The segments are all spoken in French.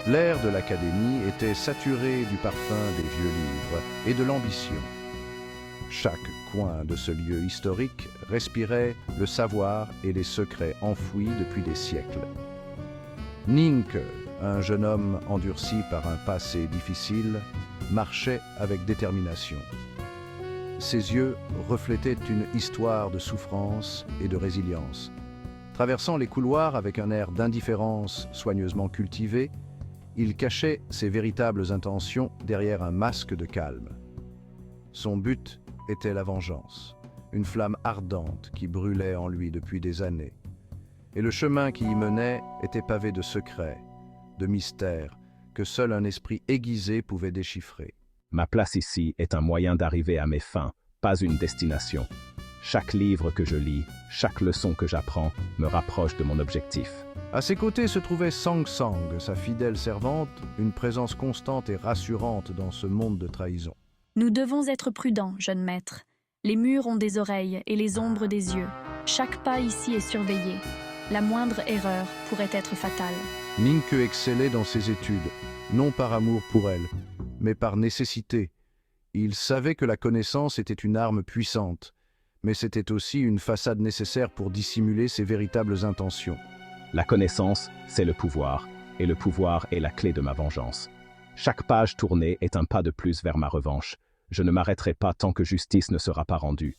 L'air de l'académie était saturé du parfum des vieux livres et de l'ambition. Chaque coin de ce lieu historique respirait le savoir et les secrets enfouis depuis des siècles. Ninke, un jeune homme endurci par un passé difficile, marchait avec détermination. Ses yeux reflétaient une histoire de souffrance et de résilience. Traversant les couloirs avec un air d'indifférence soigneusement cultivé, il cachait ses véritables intentions derrière un masque de calme. Son but était la vengeance, une flamme ardente qui brûlait en lui depuis des années. Et le chemin qui y menait était pavé de secrets, de mystères, que seul un esprit aiguisé pouvait déchiffrer. Ma place ici est un moyen d'arriver à mes fins, pas une destination. Chaque livre que je lis, chaque leçon que j'apprends, me rapproche de mon objectif. À ses côtés se trouvait Sang Sang, sa fidèle servante, une présence constante et rassurante dans ce monde de trahison. Nous devons être prudents, jeune maître. Les murs ont des oreilles et les ombres des yeux. Chaque pas ici est surveillé. La moindre erreur pourrait être fatale. Ninke excellait dans ses études, non par amour pour elle, mais par nécessité. Il savait que la connaissance était une arme puissante, mais c'était aussi une façade nécessaire pour dissimuler ses véritables intentions. La connaissance, c'est le pouvoir, et le pouvoir est la clé de ma vengeance. Chaque page tournée est un pas de plus vers ma revanche. Je ne m'arrêterai pas tant que justice ne sera pas rendue.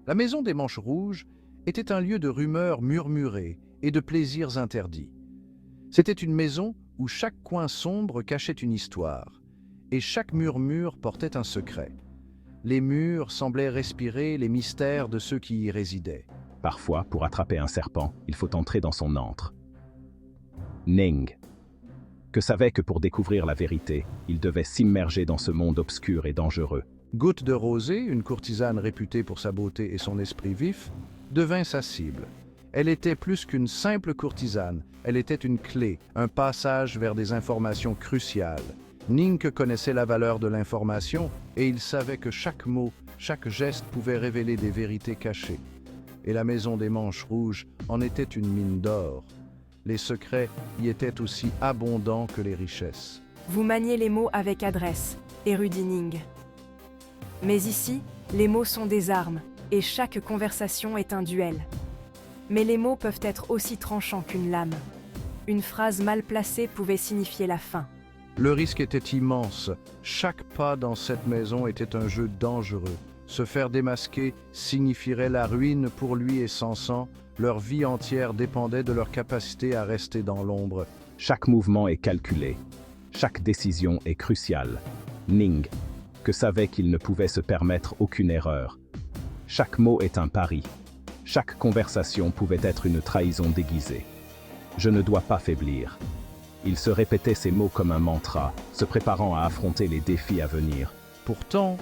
La maison des Manches Rouges était un lieu de rumeurs murmurées et de plaisirs interdits. C'était une maison où chaque coin sombre cachait une histoire, et chaque murmure portait un secret. Les murs semblaient respirer les mystères de ceux qui y résidaient. Parfois, pour attraper un serpent, il faut entrer dans son antre. Ning, que savait que pour découvrir la vérité, il devait s'immerger dans ce monde obscur et dangereux. Goutte de Rosée, une courtisane réputée pour sa beauté et son esprit vif, devint sa cible. Elle était plus qu'une simple courtisane, elle était une clé, un passage vers des informations cruciales. Ninke connaissait la valeur de l'information et il savait que chaque mot, chaque geste pouvait révéler des vérités cachées. Et la maison des Manches Rouges en était une mine d'or. Les secrets y étaient aussi abondants que les richesses. Vous maniez les mots avec adresse, érudit Ning. Mais ici, les mots sont des armes, et chaque conversation est un duel. Mais les mots peuvent être aussi tranchants qu'une lame. Une phrase mal placée pouvait signifier la fin. Le risque était immense. Chaque pas dans cette maison était un jeu dangereux. Se faire démasquer signifierait la ruine pour lui et Sansan. Leur vie entière dépendait de leur capacité à rester dans l'ombre. Chaque mouvement est calculé. Chaque décision est cruciale. Ning, que savait qu'il ne pouvait se permettre aucune erreur. Chaque mot est un pari. Chaque conversation pouvait être une trahison déguisée. Je ne dois pas faiblir. Il se répétait ces mots comme un mantra, se préparant à affronter les défis à venir. Pourtant,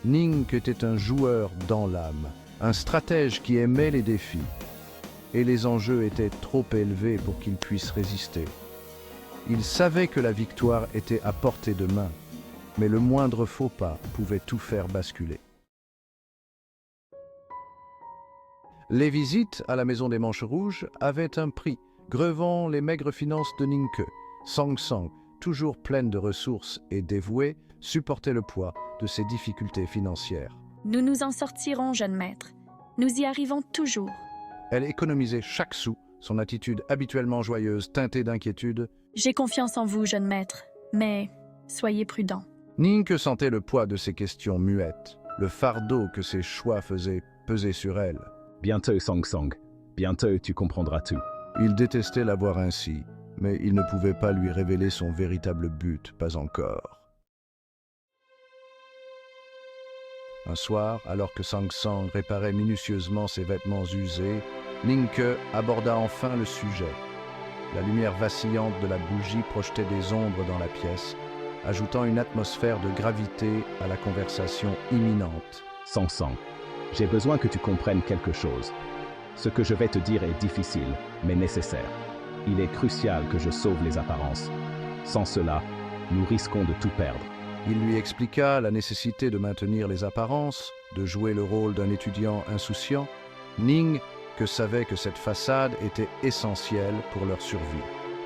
Ning était un joueur dans l'âme, un stratège qui aimait les défis. Et les enjeux étaient trop élevés pour qu'il puisse résister. Il savait que la victoire était à portée de main, mais le moindre faux pas pouvait tout faire basculer. Les visites à la maison des Manches Rouges avaient un prix, grevant les maigres finances de Ninke. Sang Sang, toujours pleine de ressources et dévouée, supportait le poids de ses difficultés financières. Nous nous en sortirons, jeune maître. Nous y arrivons toujours. Elle économisait chaque sou, son attitude habituellement joyeuse teintée d'inquiétude. J'ai confiance en vous, jeune maître, mais soyez prudent. Ninke sentait le poids de ses questions muettes, le fardeau que ses choix faisaient peser sur elle. Bientôt, Sang Sang. Bientôt, tu comprendras tout. Il détestait la voir ainsi, mais il ne pouvait pas lui révéler son véritable but, pas encore. Un soir, alors que Sang Sang réparait minutieusement ses vêtements usés, Ninke aborda enfin le sujet. La lumière vacillante de la bougie projetait des ombres dans la pièce, ajoutant une atmosphère de gravité à la conversation imminente. Sang Sang, j'ai besoin que tu comprennes quelque chose. Ce que je vais te dire est difficile, mais nécessaire. Il est crucial que je sauve les apparences. Sans cela, nous risquons de tout perdre. Il lui expliqua la nécessité de maintenir les apparences, de jouer le rôle d'un étudiant insouciant. Ning que savait que cette façade était essentielle pour leur survie.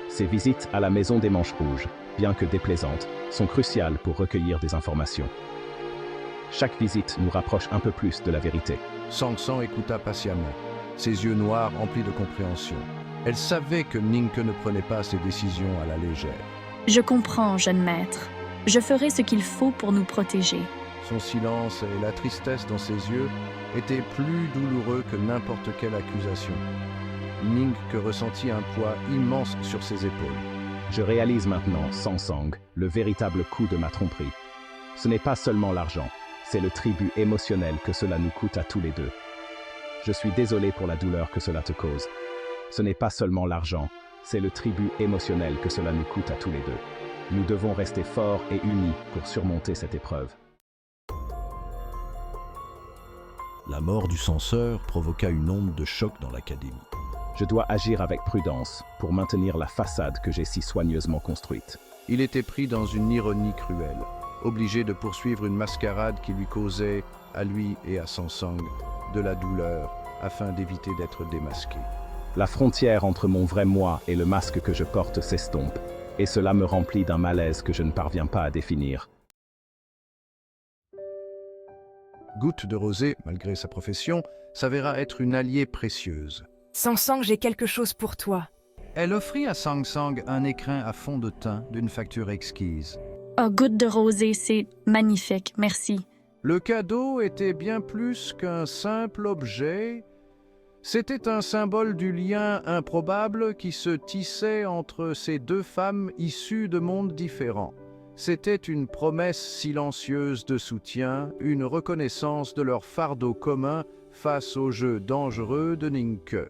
Ces visites à la maison des Manches Rouges, bien que déplaisantes, sont cruciales pour recueillir des informations. Chaque visite nous rapproche un peu plus de la vérité. Sang Sang écouta patiemment, ses yeux noirs emplis de compréhension. Elle savait que Ninke ne prenait pas ses décisions à la légère. Je comprends, jeune maître. Je ferai ce qu'il faut pour nous protéger. Son silence et la tristesse dans ses yeux étaient plus douloureux que n'importe quelle accusation. Ninke ressentit un poids immense sur ses épaules. Je réalise maintenant, Sang Sang, le véritable coût de ma tromperie. Ce n'est pas seulement l'argent, c'est le tribut émotionnel que cela nous coûte à tous les deux. Je suis désolé pour la douleur que cela te cause. Ce n'est pas seulement l'argent, c'est le tribut émotionnel que cela nous coûte à tous les deux. Nous devons rester forts et unis pour surmonter cette épreuve. La mort du censeur provoqua une onde de choc dans l'académie. Je dois agir avec prudence pour maintenir la façade que j'ai si soigneusement construite. Il était pris dans une ironie cruelle, obligé de poursuivre une mascarade qui lui causait, à lui et à Sang Sang, de la douleur, afin d'éviter d'être démasqué. La frontière entre mon vrai moi et le masque que je porte s'estompe, et cela me remplit d'un malaise que je ne parviens pas à définir. Goutte de Rosée, malgré sa profession, s'avéra être une alliée précieuse. Sang Sang, j'ai quelque chose pour toi. Elle offrit à Sang Sang un écrin à fond de teint d'une facture exquise. Oh, goutte de rosée, c'est magnifique, merci. Le cadeau était bien plus qu'un simple objet. C'était un symbole du lien improbable qui se tissait entre ces deux femmes issues de mondes différents. C'était une promesse silencieuse de soutien, une reconnaissance de leur fardeau commun face au jeu dangereux de Ninke.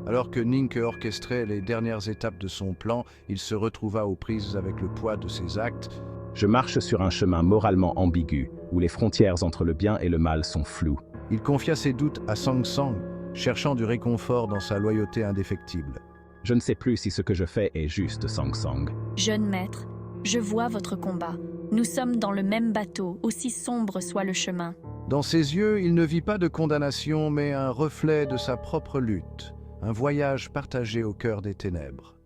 Alors que Ninke orchestrait les dernières étapes de son plan, il se retrouva aux prises avec le poids de ses actes. Je marche sur un chemin moralement ambigu, où les frontières entre le bien et le mal sont floues. Il confia ses doutes à Sang Sang, cherchant du réconfort dans sa loyauté indéfectible. Je ne sais plus si ce que je fais est juste, Sang Sang. Jeune maître, je vois votre combat. Nous sommes dans le même bateau, aussi sombre soit le chemin. Dans ses yeux, il ne vit pas de condamnation, mais un reflet de sa propre lutte, un voyage partagé au cœur des ténèbres.